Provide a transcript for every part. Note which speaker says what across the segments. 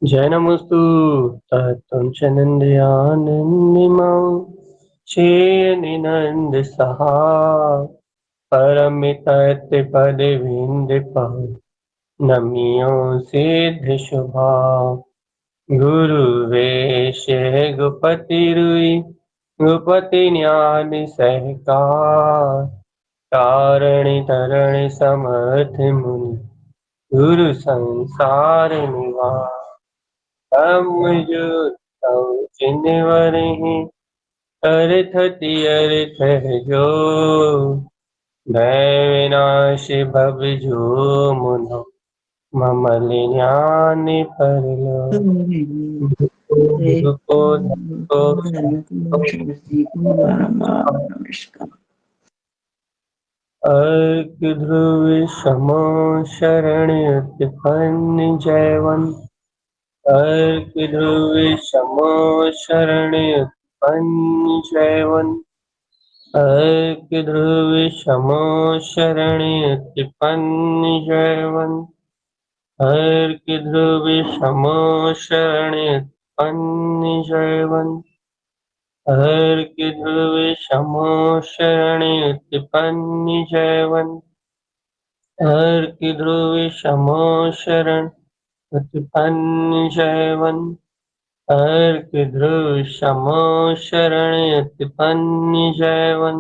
Speaker 1: जय नमस्तु तत्त्वं च नन्द्यानन्दिमां श्रेयनिनन्द सहा परमितत्पदविन्दपः नमियो सिद्ध शुभा गुरुवेश गुपतिरुई गुपति ज्ञान सहकार तारण तरण समर्थ मुनि गुरु संसार निवास हम जो तव चिन्हवरहि अर्थति अर्थ है जो भय विनाश भव जो मुनो ममल ज्ञान परलो को
Speaker 2: नमस्कार।
Speaker 1: अर्क ध्रुव समो शरण उत्पन्न जयवन अर्क ध्रुव समो शरण उत्पन्न जयवन अर्क ध्रुव समो शरण उत्पन्न जयवन अर्क ध्रुव समो शरण उत्पन्न जयवन अर्क ध्रुव समो शरण उत्पन्न जयवन अर्क ध्रुव समो शरण उत्पन्न जयवन अर्क ध्रुव समो शरण उत्पन्न जयवन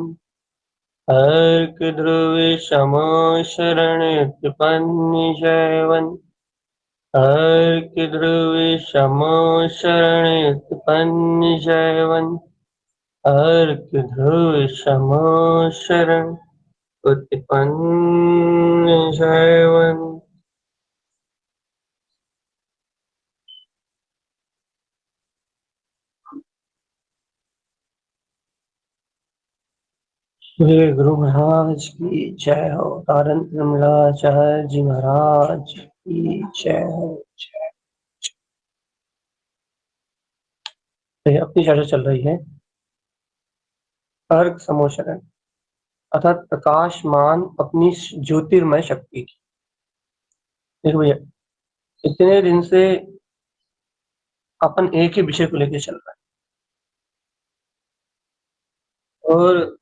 Speaker 1: अर्क ध्रुव समो शरण उत्पन्न जयवन अर्क ध्रुव समो शरण उत्पन्न जयवन अर्क ध्रुव समो शरण उत्पन्न जयवन। श्री गुरु महाराज की जय हो। तारण विमलाचार्य जी महाराज की जय हो। अपनी चर्चा चल रही है अर्क समोशरण अर्थात प्रकाशमान अपनी ज्योतिर्मय शक्ति की। देखो भैया, इतने दिन से अपन एक ही विषय को लेकर चल रहा है और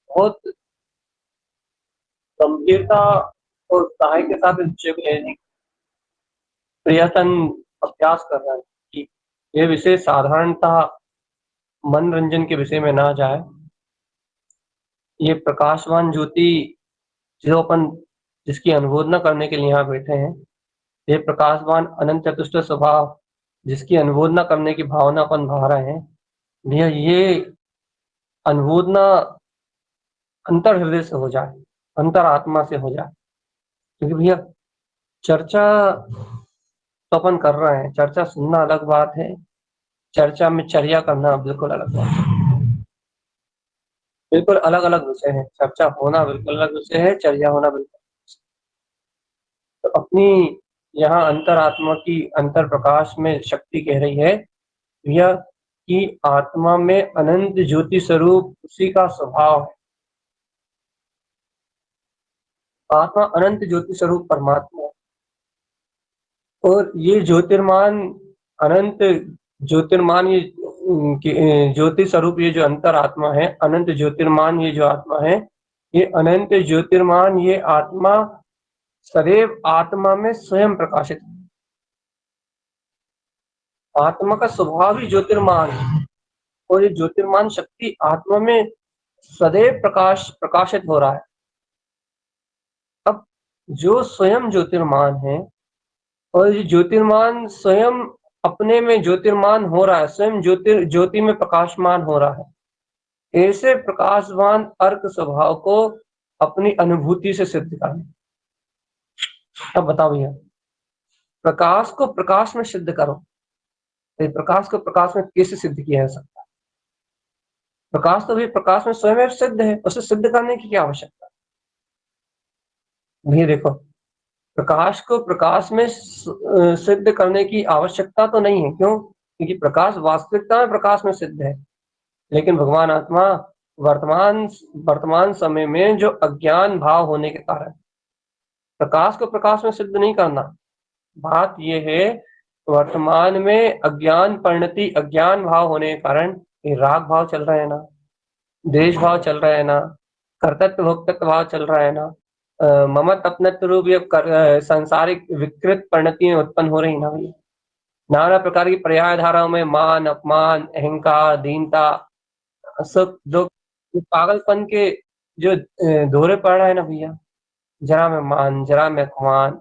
Speaker 1: बहुत गंभीरता और उत्साह के साथ इस विषय को लेने की प्रयत्न अभ्यास कर रहा है कि यह विषय साधारणतः मनोरंजन के विषय में ना जाए। ये प्रकाशवान ज्योति जो अपन जिसकी अनुमोदना करने के लिए यहाँ बैठे हैं, ये प्रकाशवान अनंत चतुष्ट स्वभाव जिसकी अनुमोदना करने की भावना अपन भा रहे हैं, भैया ये अनुमोदना अंतर हृदय से हो जाए, अंतर आत्मा से हो जाए। क्योंकि भैया चर्चा तो अपन कर रहे हैं, चर्चा सुनना अलग बात है, चर्चा में चर्या करना बिल्कुल अलग बात है। बिल्कुल अलग अलग विषय है। चर्चा होना बिल्कुल अलग विषय है, चर्या होना बिल्कुल। तो अपनी यहाँ अंतरात्मा की अंतर प्रकाश में शक्ति कह रही है यह कि आत्मा में अनंत ज्योति स्वरूप उसी का स्वभाव है। आत्मा अनंत ज्योति स्वरूप परमात्मा है और ये ज्योतिर्मान अनंत ज्योतिर्मान ये ज्योति स्वरूप ये जो अंतर आत्मा है, अनंत ज्योतिर्मान ये जो आत्मा है, ये अनंत ज्योतिर्मान ये आत्मा सदैव आत्मा में स्वयं प्रकाशित है। आत्मा का स्वभाव ही ज्योतिर्मान है और ये ज्योतिर्मान शक्ति आत्मा में सदैव प्रकाशित हो रहा है। अब जो स्वयं ज्योतिर्मान है और ये ज्योतिर्मान स्वयं अपने में ज्योतिर्मान हो रहा है, स्वयं ज्योति में प्रकाशमान हो रहा है। ऐसे प्रकाशवान अर्क स्वभाव को अपनी अनुभूति से सिद्ध करना। अब बताओ भैया, प्रकाश को प्रकाश में सिद्ध करो, तो प्रकाश को प्रकाश में कैसे सिद्ध किया जा सकता है? प्रकाश तो भी प्रकाश में स्वयं सिद्ध है, उसे सिद्ध करने की क्या आवश्यकता है? भैया देखो, प्रकाश को प्रकाश में सिद्ध करने की आवश्यकता तो नहीं है। क्यों? क्योंकि प्रकाश वास्तविकता में प्रकाश में सिद्ध है, लेकिन भगवान आत्मा वर्तमान समय में जो अज्ञान भाव होने के कारण प्रकाश को प्रकाश में सिद्ध नहीं करना। बात यह है वर्तमान में अज्ञान परिणति, अज्ञान भाव होने के कारण ये राग भाव चल रहा है ना, द्वेष भाव चल रहा है ना, कर्तृत्व भोक्तृत्व भाव चल रहा है ना, ममत्व अपनत्व रूप ये सांसारिक विकृत परिणतियां उत्पन्न हो रही ना भैया। नाना प्रकार की पर्याय धाराओं में मान, अपमान, अहंकार, दीनता, सुख दुख, ये पागलपन के जो दौरे पड़ रहा है ना भैया, जरा में मान, जरा में अपमान,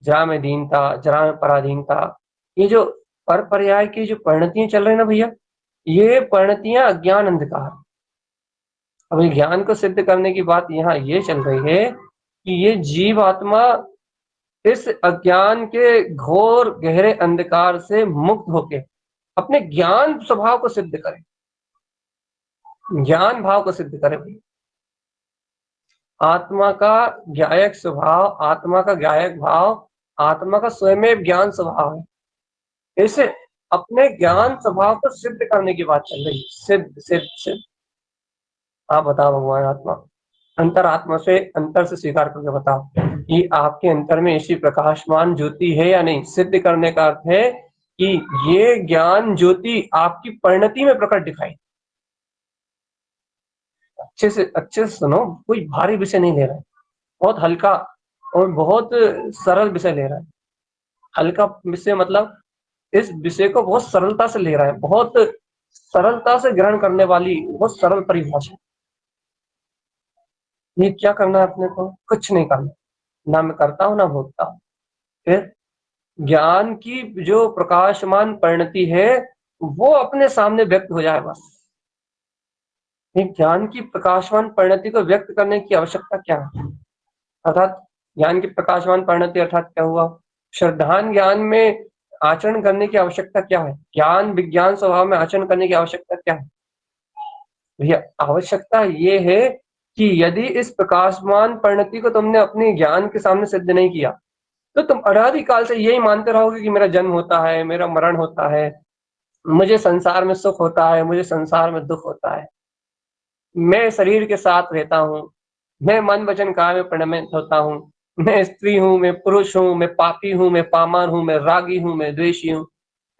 Speaker 1: जरा में दीनता, जरा में पराधीनता, ये जो पर पर्याय की जो परिणतियां चल रही है ना भैया, ये परिणतियां अज्ञान अंधकार। अब ये ज्ञान को सिद्ध करने की बात यहाँ ये चल रही है कि ये जीव आत्मा इस अज्ञान के घोर गहरे अंधकार से मुक्त होके अपने ज्ञान स्वभाव को सिद्ध करे, ज्ञान भाव को सिद्ध करे। आत्मा का ज्ञायक स्वभाव, आत्मा का ज्ञायक भाव, आत्मा का स्वयं ज्ञान स्वभाव है। इसे अपने ज्ञान स्वभाव को सिद्ध करने की बात चल रही है। सिद्ध सिद्ध सिद्ध, आप बताओ भगवान आत्मा, अंतर आत्मा से अंतर से स्वीकार करके बताओ कि आपके अंतर में ऐसी प्रकाशमान ज्योति है या नहीं। सिद्ध करने का अर्थ है कि ये ज्ञान ज्योति आपकी परिणति में प्रकट दिखाई। अच्छे से सुनो, कोई भारी विषय नहीं ले रहा है, बहुत हल्का और बहुत सरल विषय ले रहा है। हल्का विषय मतलब इस विषय को बहुत सरलता से ले रहा है, बहुत सरलता से ग्रहण करने वाली बहुत सरल परिभाषा। ये क्या करना है अपने को? कुछ नहीं करना, ना मैं करता हूं ना भोगता हूं। फिर ज्ञान की जो प्रकाशमान परिणति है वो अपने सामने व्यक्त हो जाए बस। ज्ञान की प्रकाशमान परिणति को व्यक्त करने की आवश्यकता क्या है? अर्थात ज्ञान की प्रकाशमान परिणति अर्थात क्या हुआ? श्रद्धान ज्ञान में आचरण करने की आवश्यकता क्या है? ज्ञान विज्ञान स्वभाव में आचरण करने की आवश्यकता क्या है भैया? आवश्यकता ये है कि यदि इस प्रकाशमान परिणति को तुमने अपने ज्ञान के सामने सिद्ध नहीं किया तो तुम अनादिकाल से यही मानते रहोगे कि मेरा जन्म होता है, मेरा मरण होता है, मुझे संसार में सुख होता है, मुझे संसार में दुख होता है, मैं शरीर के साथ रहता हूँ, मैं मन वचन काया में परिणमित होता हूँ, मैं स्त्री हूँ, मैं पुरुष हूँ, मैं पापी हूँ, मैं पामार हूँ, मैं रागी हूँ, मैं द्वेषी हूँ।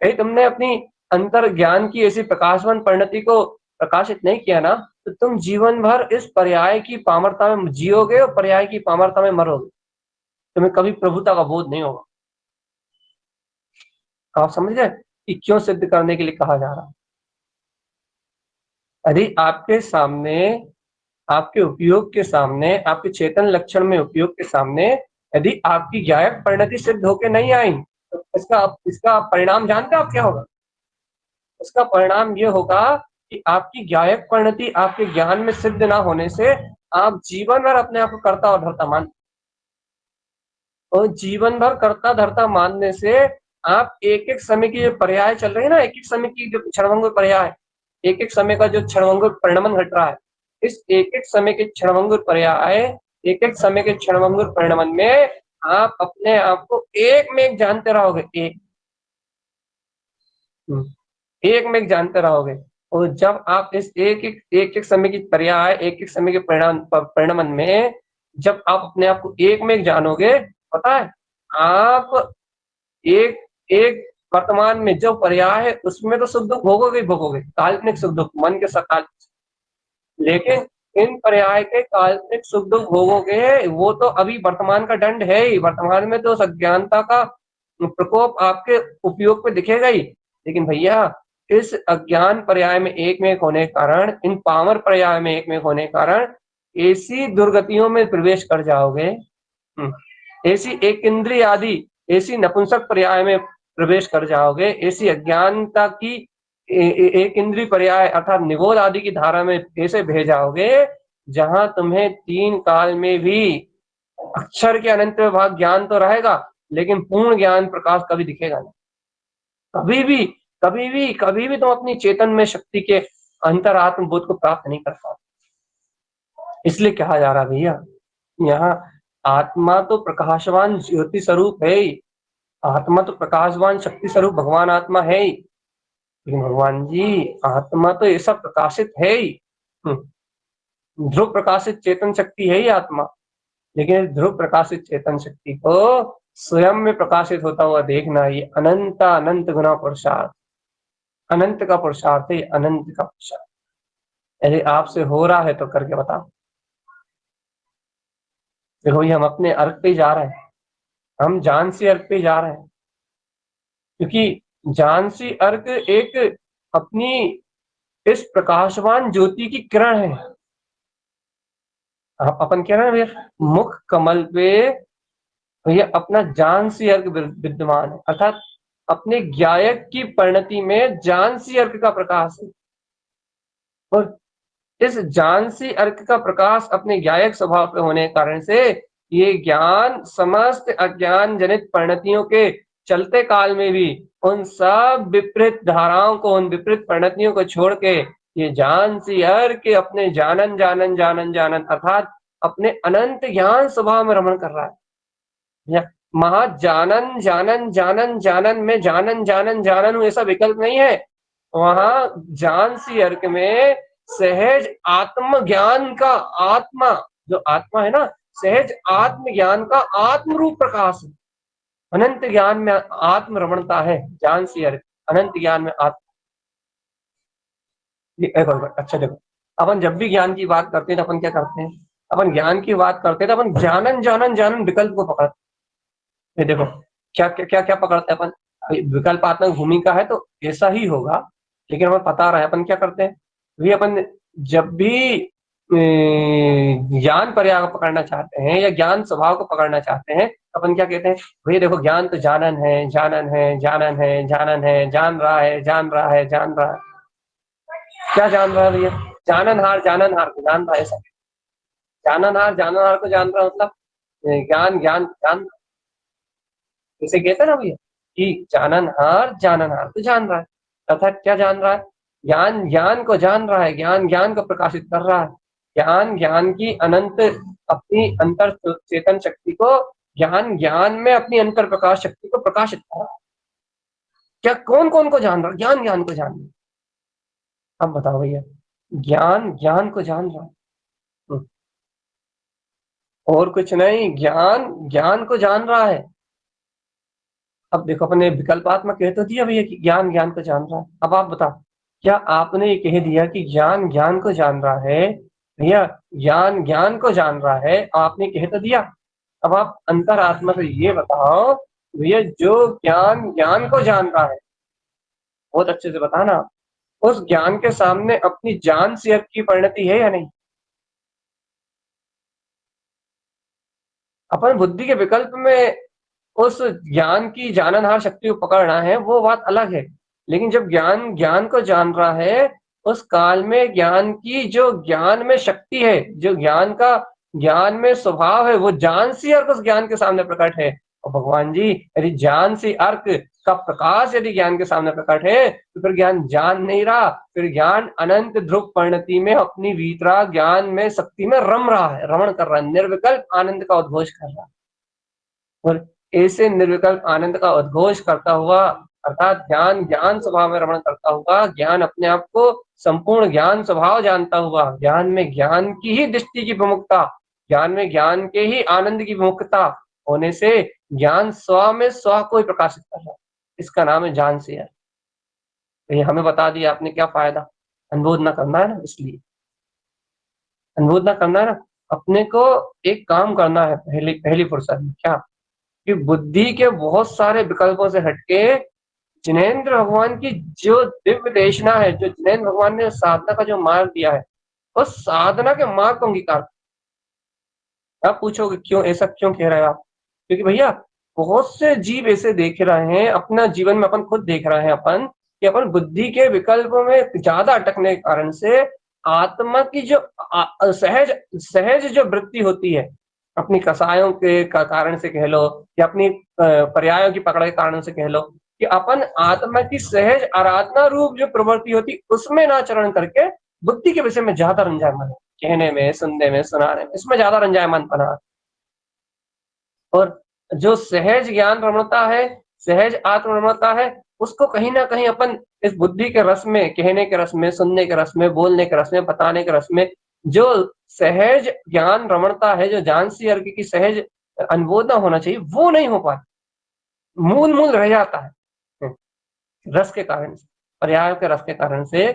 Speaker 1: यदि तुमने अपनी अंतर ज्ञान की ऐसी प्रकाशमान परिणति को प्रकाशित नहीं किया ना तो तुम जीवन भर इस पर्याय की पामरता में जियोगे और पर्याय की पामरता में मरोगे। तुम्हें कभी प्रभुता का बोध नहीं होगा। आप समझ गए कि क्यों सिद्ध करने के लिए कहा जा रहा है? यदि आपके सामने, आपके उपयोग के सामने, आपके चेतन लक्षण में उपयोग के सामने यदि आपकी ज्ञायक परिणति सिद्ध होकर नहीं आई तो इसका परिणाम जानते आप क्या होगा? उसका परिणाम ये होगा कि आपकी ज्ञायक परिणति आपके ज्ञान में सिद्ध ना होने से आप जीवन भर अपने आप को कर्ता और धर्ता मान, और जीवन भर कर्ता धर्ता मानने से आप एक एक समय की जो पर्याय चल रही है ना, एक एक समय की जो क्षणभंगुर पर्याय, एक एक समय का जो क्षणभंगुर परिणमन घट रहा है, इस एक एक समय के क्षणभंगुर पर्याय, एक एक समय के क्षणभंगुर परिणमन में आप अपने आप को एक में एक जानते रहोगे। एक में एक जानते रहोगे। और जब आप इस एक समय की पर्याय, एक एक समय के परिणमन में जब आप अपने आप को एक में एक जानोगे, पता है आप एक एक वर्तमान में जो पर्याय है उसमें तो सुख दुख भोगोगे ही भोगोगे, काल्पनिक सुख दुख मन के सकाल, लेकिन इन पर्याय के काल्पनिक सुख दुख भोगोगे वो तो अभी वर्तमान का दंड है ही, वर्तमान में तो अज्ञानता का प्रकोप आपके उपयोग पे दिखेगा ही। लेकिन भैया इस अज्ञान पर्याय में एक होने के कारण, इन पामर पर्याय में एक होने के कारण ऐसी दुर्गतियों में प्रवेश कर जाओगे, ऐसी एक इंद्रिय आदि, ऐसी नपुंसक पर्याय में प्रवेश कर जाओगे, ऐसी अज्ञानता की एक इंद्रिय पर्याय अर्थात निगोद आदि की धारा में ऐसे बह जाओगे जहां तुम्हें तीन काल में भी अक्षर के अनंत भाग ज्ञान तो रहेगा लेकिन पूर्ण ज्ञान प्रकाश कभी दिखेगा नहीं। कभी भी तुम अपनी चेतन में शक्ति के अंतरात्म बोध को प्राप्त नहीं कर पाते। इसलिए कहा जा रहा भैया यहाँ आत्मा तो प्रकाशवान ज्योति स्वरूप है ही, आत्मा तो प्रकाशवान शक्ति स्वरूप भगवान आत्मा है ही, लेकिन भगवान जी आत्मा तो ये सब प्रकाशित है ही, ध्रुव प्रकाशित चेतन शक्ति है ही आत्मा। लेकिन ध्रुव प्रकाशित चेतन शक्ति को स्वयं में प्रकाशित होता हुआ देखना, ये अनंत अनंत गुना पुरुषार्थ, अनंत का पुरुषार्थ है, अनंत का पुरुषार्थ। यदि आपसे हो रहा है तो करके बताओ। देखो, ये हम अपने अर्थ पे जा रहे हैं, हम जान से अर्थ पे जा रहे हैं, क्योंकि जान से अर्थ एक अपनी इस प्रकाशवान ज्योति की किरण है। अपन कह रहे हैं भैया, मुख कमल पे भैया अपना जान सी अर्घ विद्यमान है, अर्थात अपने ज्ञायक की परिणति में जान सी अर्घ का प्रकाश है। और इस जान सी अर्घ का प्रकाश अपने ज्ञायक स्वभाव पे होने के कारण से ये ज्ञान समस्त अज्ञान जनित परिणतियों के चलते काल में भी उन सब विपरीत धाराओं को, उन विपरीत परिणतियों को छोड़ के ये जान सी अर्घ के अपने जानन जानन जानन जानन अर्थात अपने अनंत ज्ञान स्वभाव में रमण कर रहा है। महा जानन जानन जानन जानन में जानन जानन जानन हूं ऐसा विकल्प नहीं है। वहां जान सी अर्क में सहज आत्म ज्ञान का, आत्मा जो आत्मा है ना, सहज आत्म ज्ञान का आत्म रूप प्रकाश है। अनंत ज्ञान में आत्म रमणता है जान सी अर्क, अनंत ज्ञान में आत्म। अच्छा देखो, अपन जब भी ज्ञान की बात करते हैं तो अपन क्या करते हैं, अपन ज्ञान की बात करते हैं तो अपन जानन जानन जानन विकल्प को पकड़ते हैं। देखो क्या क्या क्या क्या पकड़ते हैं अपन, विकल्पात्मक भूमिका है तो ऐसा ही होगा, लेकिन हमें पता रहा है अपन क्या करते हैं। भी अपन जब भी ज्ञान पर्याय को पकड़ना चाहते हैं या ज्ञान स्वभाव को पकड़ना चाहते हैं, अपन क्या कहते हैं, भैया देखो ज्ञान तो जानन है जानन है जानन है जानन है, जान रहा है जान रहा है जान रहा है। क्या जान रहा है भैया, जाननहार को जान रहा है, ऐसा जाननहार को जान रहा है, मतलब ज्ञान ज्ञान ज्ञान इसे कहते हैं ना भैया कि जाननहार को जान रहा है, अर्थात क्या जान रहा है, ज्ञान ज्ञान को जान रहा है, ज्ञान ज्ञान को प्रकाशित कर रहा है, ज्ञान ज्ञान की अनंत अपनी अंतर चेतन शक्ति को, ज्ञान ज्ञान में अपनी अंतर प्रकाश शक्ति को प्रकाशित कर रहा है। क्या कौन कौन को जान रहा है, ज्ञान ज्ञान को जान रहा है। अब बताओ भैया, ज्ञान ज्ञान को जान रहा है और कुछ नहीं, ज्ञान ज्ञान को जान रहा है। अब देखो अपने विकल्पात्मक कह तो दिया भैया कि ज्ञान ज्ञान को जान रहा है। अब आप बताओ, क्या आपने ये कह दिया कि ज्ञान ज्ञान को जान रहा है, भैया ज्ञान ज्ञान को जान रहा है, आपने कह तो दिया। अब आप अंतरात्मा से ये बताओ भैया, जो ज्ञान ज्ञान को जान रहा है, बहुत अच्छे से बताना, उस ज्ञान के सामने अपनी जान से की परिणति है या नहीं। अपन बुद्धि के विकल्प में उस ज्ञान की जाननहार शक्ति को पकड़ना है, वो बात अलग है। लेकिन जब ज्ञान ज्ञान को जान रहा है, उस काल में ज्ञान की जो ज्ञान में शक्ति है, जो ज्ञान का ज्ञान में स्वभाव है, वो जान सी अर्क उस ज्ञान के सामने प्रकट है। और भगवान जी, यदि जान सी अर्क का प्रकाश यदि ज्ञान के सामने प्रकट है, तो फिर ज्ञान जान नहीं रहा, फिर ज्ञान अनंत ध्रुव परिणति में अपनी वीतरा ज्ञान में शक्ति में रम रहा है, रमण कर रहा है, निर्विकल्प आनंद का उद्घोष कर रहा है। और ऐसे निर्विकल्प आनंद का उद्घोष करता हुआ, अर्थात ज्ञान ज्ञान स्वभाव में रमण करता हुआ, ज्ञान अपने आप को संपूर्ण ज्ञान स्वभाव जानता हुआ, ज्ञान में ज्ञान की ही दृष्टि की विमुखता, ज्ञान में ज्ञान के ही आनंद की विमुखता होने से ज्ञान स्व में स्व को ही प्रकाशित कर रहा है। इसका नाम है जान से है। तो ये हमें बता दिया आपने, क्या फायदा, अनुबोध ना करना है ना, इसलिए अनुबोध ना करना है ना, अपने को एक काम करना है पहली फुर्सत में, क्या कि बुद्धि के बहुत सारे विकल्पों से हटके जिनेंद्र भगवान की जो दिव्य देशना है, जो जिनेंद्र भगवान ने साधना का जो मार्ग दिया है, उस साधना के मार्ग को अंगीकार। आप पूछोगे क्यों, ऐसा क्यों कह रहे हो आप, क्योंकि भैया बहुत से जीव ऐसे देख रहे हैं अपना जीवन में, अपन खुद देख रहे हैं अपन कि अपन बुद्धि के विकल्पों में ज्यादा अटकने के कारण से आत्मा की जो सहज सहज जो वृत्ति होती है, अपनी कसायों के कारण से कह लो या अपनी पर्यायों की पकड़ के कारण से कह लो, कि अपन आत्मा की सहज आराधना रूप जो प्रवृत्ति होती उसमें ना चरण करके बुद्धि के विषय में ज्यादा रंजायमान है, कहने में, सुनने में, सुनाने में, इसमें ज्यादा रंजायमान बना। और जो सहज ज्ञान रमणता है, सहज आत्म रमणता है, उसको कहीं ना कहीं अपन इस बुद्धि के रस में, कहने के रस में, सुनने के रस में, बोलने के रस में, बताने के रस में, जो सहज ज्ञान रमणता है, जो जान सी अर्घ की सहज अनुमोदना होना चाहिए, वो नहीं हो पाता, मूल रह जाता है। रस के कारण से, पर्याय के रस के कारण से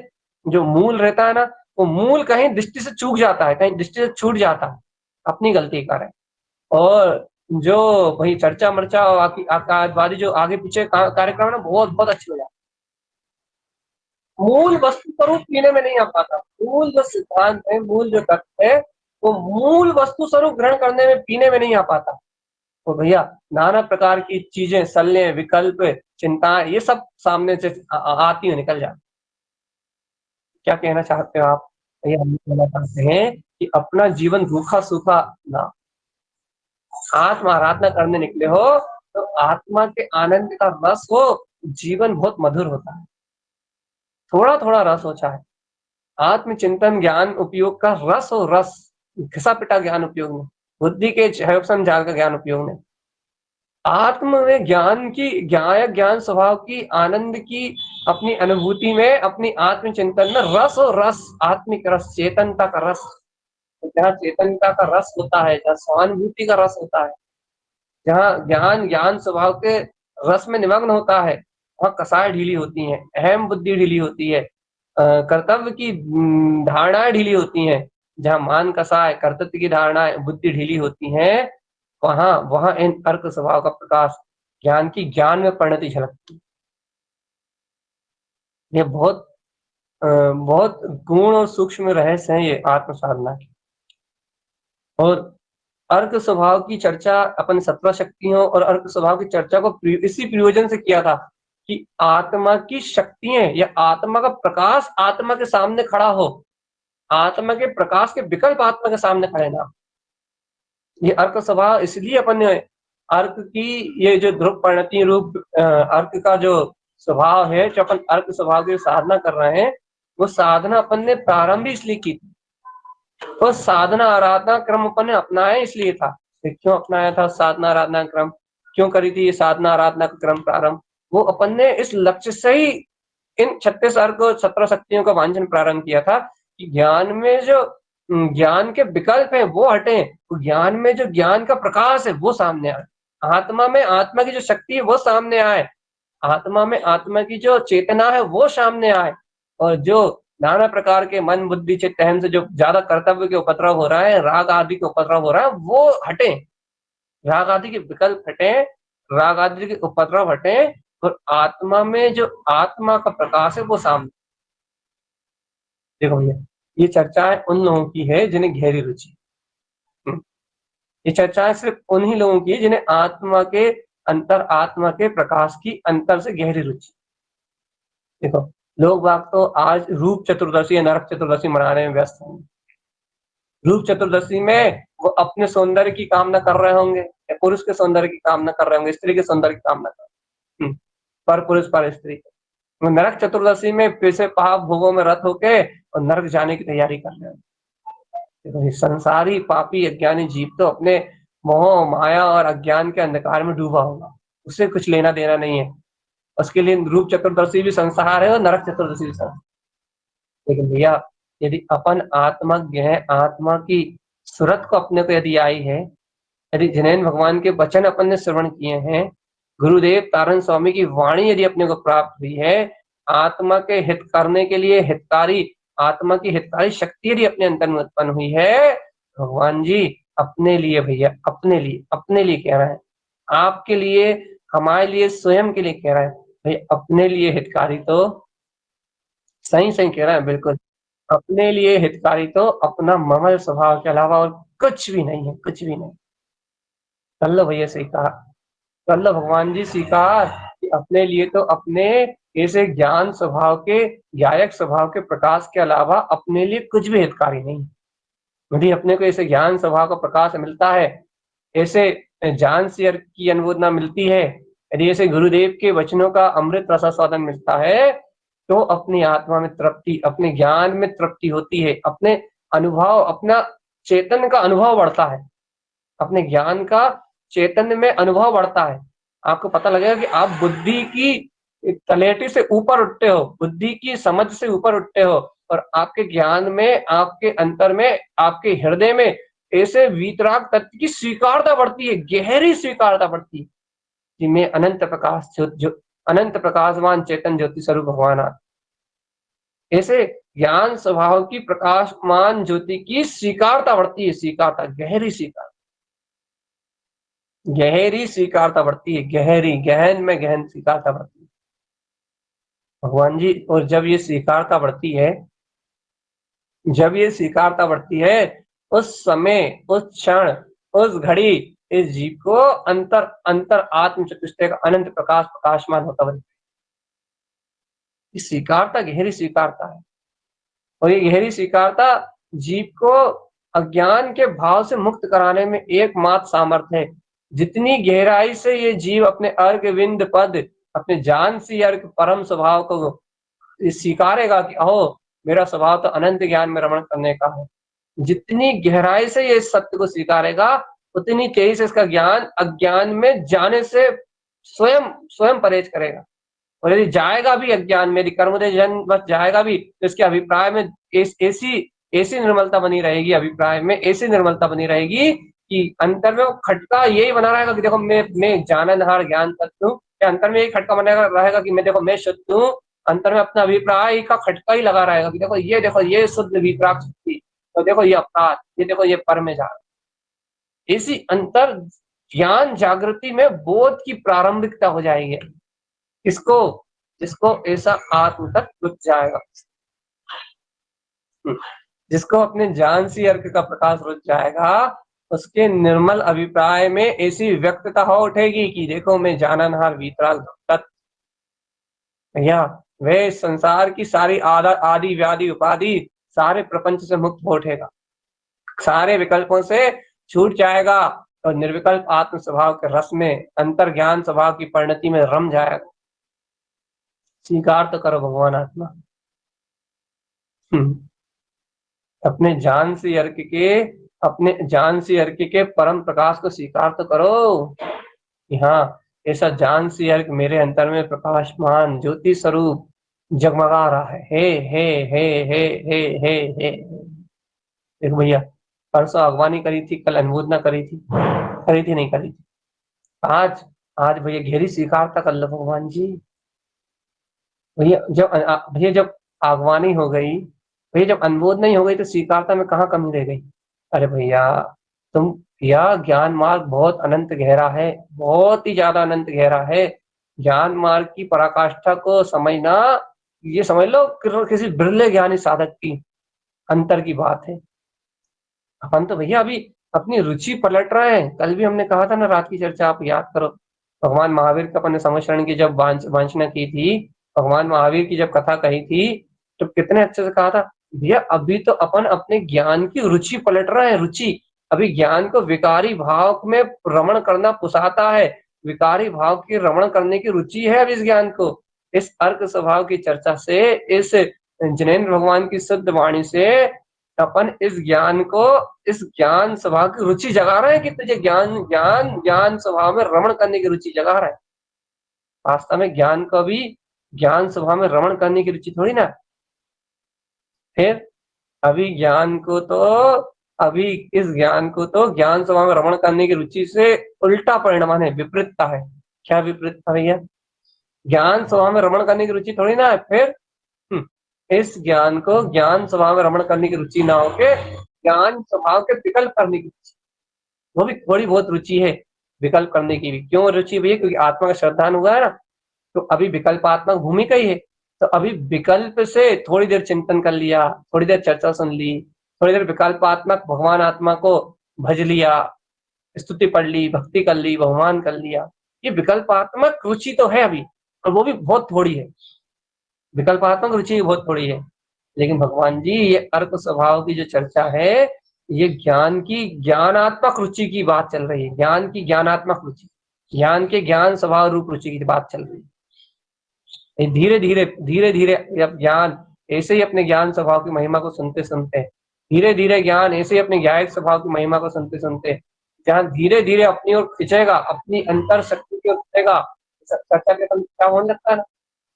Speaker 1: जो मूल रहता है ना, वो मूल कहीं दृष्टि से चूक जाता है, कहीं दृष्टि से छूट जाता है अपनी गलती के कारण। और जो वही चर्चा-मर्चा और आतंकवादी जो आगे पीछे कार्यक्रम है ना, बहुत अच्छे हो जाते हैं। मूल वस्तु स्वरूप पीने में नहीं आ पाता। मूल जो सिद्धांत है, मूल जो तत्व है, वो मूल वस्तु स्वरूप ग्रहण करने में, पीने में नहीं आ पाता। तो भैया नाना प्रकार की चीजें, शल्य, विकल्प, चिंताएं, ये सब सामने से आती हुई निकल जाती। क्या कहना चाहते हो आप? भैया हम कहना चाहते हैं कि अपना जीवन रूखा सूखा ना, आत्म आराधना करने निकले हो तो आत्मा के आनंद का रस हो, जीवन बहुत मधुर होता है। थोड़ा थोड़ा रस हो, चाहे आत्मचिंतन ज्ञान उपयोग का रस हो, रस घिसा पिटा ज्ञान उपयोग में, बुद्धि के जाल का ज्ञान उपयोग में, आत्म में ज्ञान की ज्ञान स्वभाव की, आनंद की, अपनी अनुभूति में, अपनी आत्मचिंतन में रस हो, रस आत्मिक रस, चेतनता का रस। जहाँ चेतनता का रस होता है, जहाँ सहानुभूति का रस होता है, जहाँ ज्ञान स्वभाव के रस में निमग्न होता है, वहाँ कसाय ढीली होती हैं, अहम बुद्धि ढीली होती है, कर्तव्य की धारणाएं ढीली होती हैं। जहाँ मान कसाय, कर्तव्य की धारणाएं, बुद्धि ढीली होती हैं, वहाँ वहाँ इन अर्क स्वभाव का प्रकाश, ज्ञान की ज्ञान में परिणति झलकती है। ये बहुत गूढ़ और सूक्ष्म रहस्य है ये आत्म साधना के। और अर्क स्वभाव की चर्चा अपन 17 शक्तियों और अर्क स्वभाव की चर्चा को इसी प्रयोजन से किया था कि आत्मा की शक्तियां या आत्मा का प्रकाश आत्मा के सामने खड़ा हो, आत्मा के प्रकाश के विकल्प आत्मा के सामने खड़े ना। ये अर्क स्वभाव इसलिए अपन ने अर्क की ये जो ध्रुव परिणति रूप अर्क का जो स्वभाव है, जो अपन अर्क स्वभाव की साधना कर रहे हैं, वो साधना अपन ने प्रारंभ इसलिए की थी। तो साधना आराधना क्रम अपन ने अपनाया इसलिए था। क्यों अपनाया था साधना आराधना क्रम? क्यों करी थी ये साधना आराधना का क्रम प्रारंभ? वो अपन ने इस लक्ष्य से ही इन 36 अर्क और 17 शक्तियों का वांछन प्रारंभ किया था कि ज्ञान में जो ज्ञान के विकल्प है वो हटे, तो ज्ञान में जो ज्ञान का प्रकाश है वो सामने आए, आत्मा में आत्मा की जो शक्ति है वो सामने आए, आत्मा में आत्मा की जो चेतना है वो सामने आए, और जो नाना प्रकार के मन बुद्धि चित्त अहम से जो ज्यादा कर्तव्य के उपद्रव हो रहा है, राग आदि के उपद्रव हो रहा है, वो हटे, राग आदि के विकल्प हटे, राग आदि के उपद्रव हटे, और आत्मा में जो आत्मा का प्रकाश है वो सामने। देखो भैया, ये चर्चाएं उन लोगों की है जिन्हें गहरी रुचि, ये चर्चाएं सिर्फ उन्हीं लोगों की है जिन्हें आत्मा के अंतर, आत्मा के प्रकाश की अंतर से गहरी रुचि। देखो लोग बाग तो आज रूप चतुर्दशी या नरक चतुर्दशी मनाने में व्यस्त होंगे। रूप चतुर्दशी में वो अपने सौंदर्य की कामना कर रहे होंगे, या पुरुष के सौंदर्य की कामना कर रहे होंगे, स्त्री के सौंदर्य की कामना कर रहे होंगे, पर पुरुष पर स्त्री। नरक चतुर्दशी में फिर से पाप भोगों में रत होके और नरक जाने की तैयारी कर रहे हैं। संसारी पापी अज्ञानी जीव तो अपने मोह माया और अज्ञान के अंधकार में डूबा होगा, उससे कुछ लेना देना नहीं है। उसके लिए रूप चतुर्दशी भी संसार है और नरक चतुर्दशी भी संसार। लेकिन भैया यदि अपन आत्मज्ञ है, आत्मा की सूरत को अपने को यदि आई है, यदि जिनैन भगवान के वचन अपन ने श्रवण किए हैं, गुरुदेव तारण स्वामी की वाणी यदि अपने को प्राप्त हुई है, आत्मा के हित करने के लिए हितकारी, आत्मा की हितकारी शक्ति यदि अपने अंतर में उत्पन्न हुई है, भगवान जी अपने लिए भैया, अपने लिए कह रहे हैं, आपके लिए, हमारे लिए, स्वयं के लिए कह रहे हैं भाई, अपने लिए हितकारी तो सही कह रहा है, बिल्कुल अपने लिए हितकारी तो अपना ममल स्वभाव के अलावा और कुछ भी नहीं है, कुछ भी नहीं। कर लो भैया स्वीकार, कर लो भगवान जी स्वीकार कि अपने लिए तो अपने ऐसे ज्ञान स्वभाव के, ज्ञायक स्वभाव के प्रकाश के अलावा अपने लिए कुछ भी हितकारी नहीं। यदि अपने को ऐसे ज्ञान स्वभाव का प्रकाश मिलता है, ऐसे जान से की अनुमोदना मिलती है, यदि ऐसे गुरुदेव के वचनों का अमृत रसास्वादन मिलता है, तो अपनी आत्मा में तृप्ति, अपने ज्ञान में तृप्ति होती है, अपने अनुभव, अपना चेतन का अनुभव बढ़ता है, अपने ज्ञान का चेतन में अनुभव बढ़ता है। आपको पता लगेगा कि आप बुद्धि की तलेटी से ऊपर उठते हो, बुद्धि की समझ से ऊपर उठते हो, और आपके ज्ञान में, आपके अंतर में, आपके हृदय में ऐसे वीतराग तत्व की स्वीकारता बढ़ती है, गहरी स्वीकारता बढ़ती है कि मैं अनंत प्रकाश जो अनंत प्रकाशवान चेतन ज्योति स्वरूप भगवान आत्मा। ऐसे ज्ञान स्वभाव की प्रकाशमान ज्योति की स्वीकारता बढ़ती है, स्वीकारता, गहरी स्वीकारता, गहरी स्वीकारता बढ़ती है, गहरी, गहन में गहन स्वीकारता बढ़ती है भगवान जी। और जब ये स्वीकारता बढ़ती है, जब ये स्वीकारता बढ़ती है, उस समय, उस क्षण, उस घड़ी इस जीव को अंतर अंतर आत्म चतुष्टय का अनंत प्रकाश प्रकाशमान होता हुआ, स्वीकारता गहरी स्वीकारता है। और ये गहरी स्वीकारता जीव को अज्ञान के भाव से मुक्त कराने में एकमात्र सामर्थ्य है। जितनी गहराई से ये जीव अपने अर्घ विंद पद, अपने जान सी अर्घ परम स्वभाव को स्वीकारेगा कि अहो मेरा स्वभाव तो अनंत ज्ञान में रमण करने का है, जितनी गहराई से ये सत्य को स्वीकारेगा उतनी तेजी से इसका ज्ञान अज्ञान में जाने से स्वयं स्वयं परहेज करेगा। और यदि जाएगा भी अज्ञान में, यदि कर्मोदय जन्म बस जाएगा भी, तो इसके अभिप्राय में ऐसी ऐसी निर्मलता बनी रहेगी, अभिप्राय में ऐसी निर्मलता बनी रहेगी कि अंतर में वो खटका यही बना रहेगा कि देखो मैं जाननहार ज्ञान तत्व हूँ, या अंतर में यही खटका बना रहेगा कि मैं देखो मैं शुद्ध हूँ। अंतर में अपना अभिप्राय का खटका ही लगा रहेगा कि देखो ये शुद्ध विपराग शक्ति, तो देखो ये अपराध, ये देखो ये पर में जा रहा। इसी अंतर ज्ञान जागृति में बोध की प्रारंभिकता हो जाएगी। इसको जिसको ऐसा आत्म तक रुच जाएगा, जिसको अपने जान सी अर्क का प्रकाश रुच जाएगा, उसके निर्मल अभिप्राय में ऐसी व्यक्तता हो उठेगी कि देखो मैं जाननहार वीतराग भैया, वे संसार की सारी आदि व्याधि उपाधि सारे प्रपंच से मुक्त हो उठेगा, सारे विकल्पों से छूट जाएगा और निर्विकल्प आत्म स्वभाव के रस में अंतर ज्ञान स्वभाव की परिणति में रम जाएगा। स्वीकार तो करो भगवान आत्मा, अपने जान से अर्क के, अपने जान से अर्क के परम प्रकाश को स्वीकार तो करो कि हाँ ऐसा जान से अर्क मेरे अंतर में प्रकाशमान ज्योति स्वरूप जगमगा रहा है। हे देखो भैया, परसों अगवानी करी थी, कल अनुमोदना करी थी नहीं करी थी, आज आज भैया गहरी स्वीकारता कर लो भगवान जी। भैया जब आगवानी हो गई, भैया जब अनुमोद नहीं हो गई, तो स्वीकारता में कहाँ कमी रह गई। अरे भैया तुम, यह ज्ञान मार्ग बहुत अनंत गहरा है, बहुत ही ज्यादा अनंत गहरा है। ज्ञान मार्ग की पराकाष्ठा को समझना, ये समझ लो किसी बिरले ज्ञानी साधक की अंतर की बात है। अपन तो भैया अभी अपनी रुचि पलट रहे हैं। कल भी हमने कहा था ना, रात की चर्चा आप याद करो, भगवान महावीर का अपन ने समझरण की जब वांछना की थी, भगवान महावीर की जब कथा कही थी, तो कितने अच्छे से कहा था भैया, अभी तो अपन अपने ज्ञान की रुचि पलट रहे हैं। रुचि, अभी ज्ञान को विकारी भाव में रमण करना पुसाता है, विकारी भाव की रमण करने की रुचि है अब इस ज्ञान को। इस अर्क स्वभाव की चर्चा से, इस जिनेन्द्र भगवान की शुद्ध वाणी से अपन इस ज्ञान को, इस ज्ञान स्वभाव की रुचि जगा रहे हैं कि तुझे ज्ञान ज्ञान ज्ञान स्वभाव में रमण करने की रुचि जगा रहा है। वास्तव में ज्ञान को भी ज्ञान स्वभाव में रमण करने की रुचि थोड़ी ना। फिर अभी ज्ञान को तो, अभी इस ज्ञान को तो ज्ञान स्वभाव में रमण करने की रुचि से उल्टा परिणाम है, विपरीतता है। क्या विपरीतता भैया? ज्ञान स्वभाव में रमण करने की रुचि थोड़ी ना है। फिर इस ज्ञान को ज्ञान स्वभाव में रमण करने की रुचि ना होके ज्ञान स्वभाव के विकल्प करने की रुचि, वो भी थोड़ी बहुत रुचि है विकल्प करने की भी। क्यों रुचि भैया? क्योंकि आत्मा का श्रद्धान हुआ है ना, तो अभी विकल्पात्मक भूमिका ही है। तो अभी विकल्प से थोड़ी देर चिंतन कर लिया, थोड़ी देर चर्चा सुन ली, थोड़ी देर विकल्पात्मक भगवान आत्मा को भज लिया, स्तुति पढ़ ली, भक्ति कर ली, बहुमान कर लिया, ये विकल्पात्मक रुचि तो है अभी, और वो भी बहुत थोड़ी है। विकल्पात्मक रुचि बहुत थोड़ी है। लेकिन भगवान जी, ये अर्क स्वभाव की जो चर्चा है, ये ज्ञान की ज्ञानात्मक रुचि की बात चल रही है। ज्ञान की ज्ञानात्मक रुचि, ज्ञान के ज्ञान स्वभाव रूप रुचि की बात चल रही है। धीरे धीरे अब ज्ञान ऐसे ही अपने ज्ञान स्वभाव की महिमा को सुनते सुनते, धीरे धीरे ज्ञान ऐसे ही अपने ज्ञायक स्वभाव की महिमा को सुनते सुनते, ज्ञान धीरे धीरे अपनी ओर खिंचेगा, अपनी अंतर शक्ति की ओर खिंचेगा। चर्चा के क्या होने लगता है ना,